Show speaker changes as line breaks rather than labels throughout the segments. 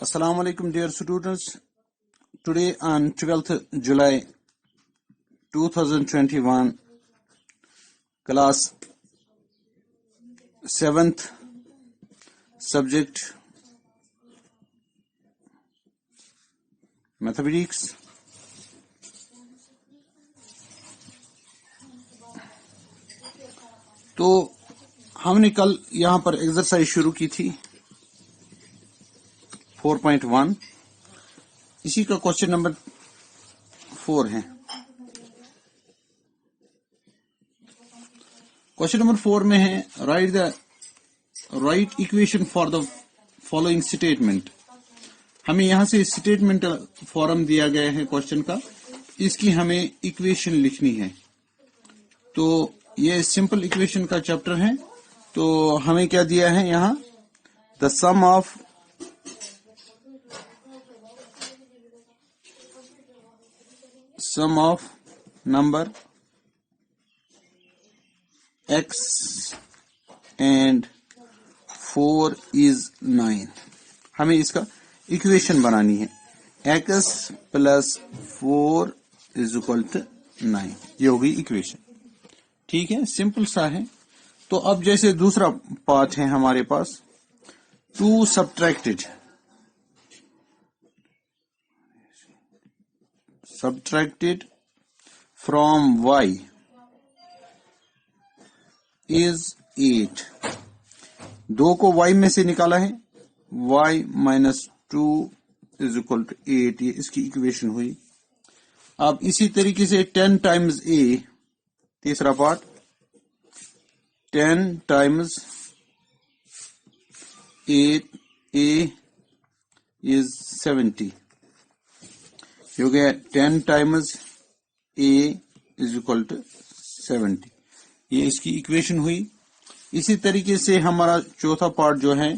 Assalamu alaikum dear students. Today on 12th July 2021, class 7th subject mathematics. तो हमने कल यहाँ पर एक्सरसाइज शुरू की थी 4.1, इसी का क्वेश्चन नंबर 4 है। क्वेश्चन नंबर 4 में है right equation for the following statement. हमें यहाँ से स्टेटमेंट फॉर्म दिया गया है क्वेश्चन का, इसकी हमें इक्वेशन लिखनी है। तो ये सिंपल इक्वेशन का चैप्टर है। तो हमें क्या दिया है यहाँ, the sum of number x and 4 is 9। हमें इसका इक्वेशन बनानी है। x plus 4 is equal to 9, ये होगी इक्वेशन। ठीक है, सिंपल सा है। तो अब जैसे दूसरा पार्ट है हमारे पास, 2 subtracted from y is 8। 2 को y में से निकाला है, y minus 2 is equal to 8, ये इसकी इक्वेशन हुई। अब इसी तरीके से 10 times a, तीसरा पार्ट 10 times 8, a is 70, हो गया 10 times a is equal to 70, ये इसकी इक्वेशन हुई। इसी तरीके से हमारा चौथा पार्ट जो है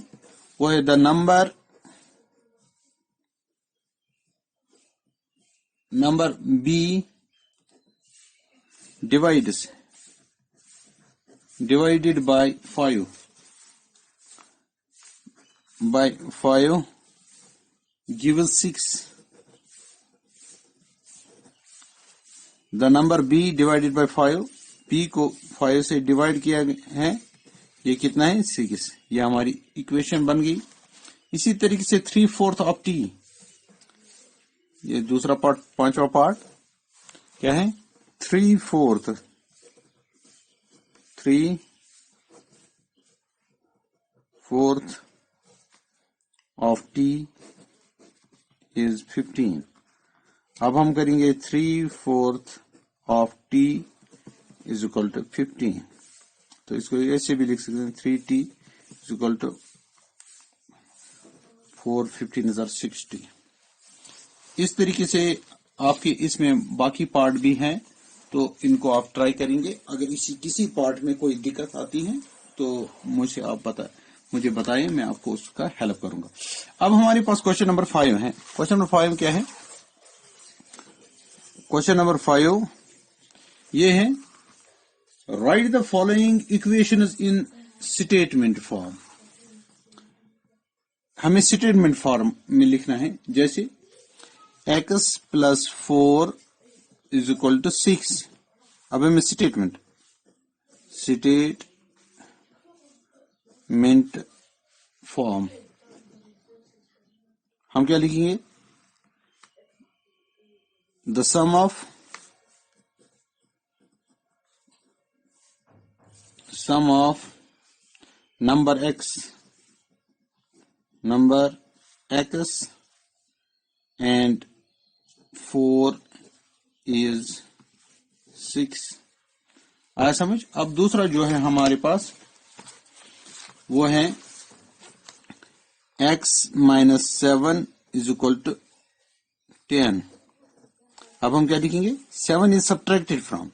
वो है the number b divided by 5 gives 6। The number b divided by 5, b को 5 से डिवाइड किया है, ये कितना है 6, ये हमारी इक्वेशन बन गई। इसी तरीके से 3/4 ऑफ t, ये दूसरा पार्ट, पांचवा पार्ट क्या है, 3/4 ऑफ t इज 15। अब हम करेंगे 3/4 of t is equal to 15। तो इसको ऐसे भी लिख सकते हैं, 3t इज इक्वल टू 4, 15 60। इस तरीके से आपके इसमें बाकी पार्ट भी हैं, तो इनको आप ट्राई करेंगे। अगर इसी किसी पार्ट में कोई दिक्कत आती है तो मुझे बताएं, मैं आपको उसका हेल्प करूंगा। अब हमारे पास क्वेश्चन नंबर 5 है। क्वेश्चन नंबर 5 क्या है, क्वेश्चन नंबर 5 ये है, right the following equations in statement form. हमें स्टेटमेंट फॉर्म में लिखना है। जैसे x plus 4 is equal to 6। अब हमें स्टेटमेंट फॉर्म हम क्या लिखेंगे, the sum of number x and 4 is 6। आया समझ। अब दूसरा जो है हमारे पास वो है x minus 7 is equal to 10। अब हम क्या लिखेंगे, 7 is subtracted from,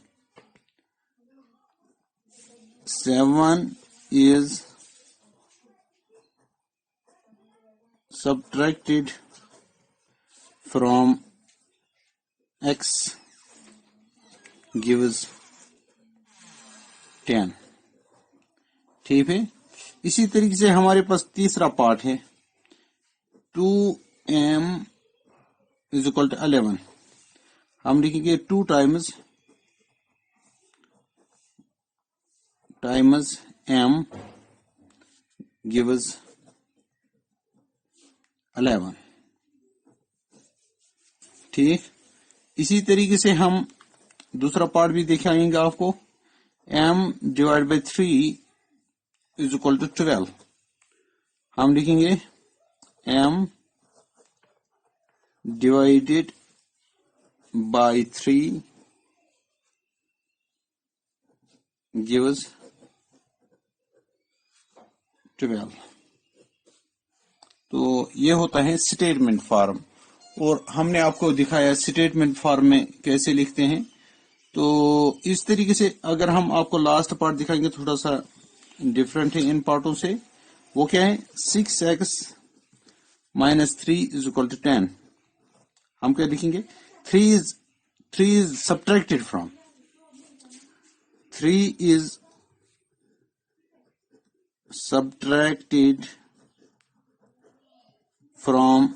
7 is subtracted from x gives 10। ठीक है। इसी तरीके से हमारे पास तीसरा पार्ट है 2m इज इक्वल टू 11, हम लिखेंगे 2 टाइम्स m gives 11. ठीक, इसी तरीके से हम दूसरा पार्ट भी दिखाएंगे आपको. m divide by 3 is equal to 12, हम लिखेंगे m डिवाइडेड बाई 3 gives 12. तो ये होता है स्टेटमेंट फॉर्म, और हमने आपको दिखाया स्टेटमेंट फॉर्म में कैसे लिखते हैं. तो इस तरीके से अगर हम आपको लास्ट पार्ट दिखाएंगे, थोड़ा सा डिफरेंट है इन पार्टों से. वो क्या है, 6x minus 3 is equal to 10. हम क्या लिखेंगे, 3 is subtracted from 3 is subtracted from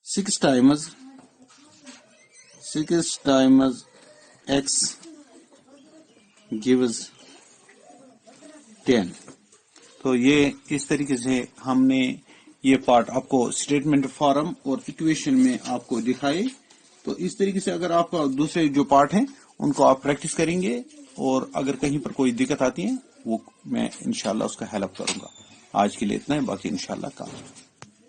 6 times x gives 10. तो ये इस तरीके से हमने ये पार्ट आपको स्टेटमेंट फॉर्म और इक्वेशन में आपको दिखाए. तो इस तरीके से अगर आपका दूसरे जो पार्ट हैं उनको आप प्रैक्टिस करेंगे, और अगर कहीं पर कोई दिक्कत आती है वो मैं इंशाल्लाह उसका हेल्प करूंगा. आज के लिए इतना है, बाकी इंशाल्लाह कल.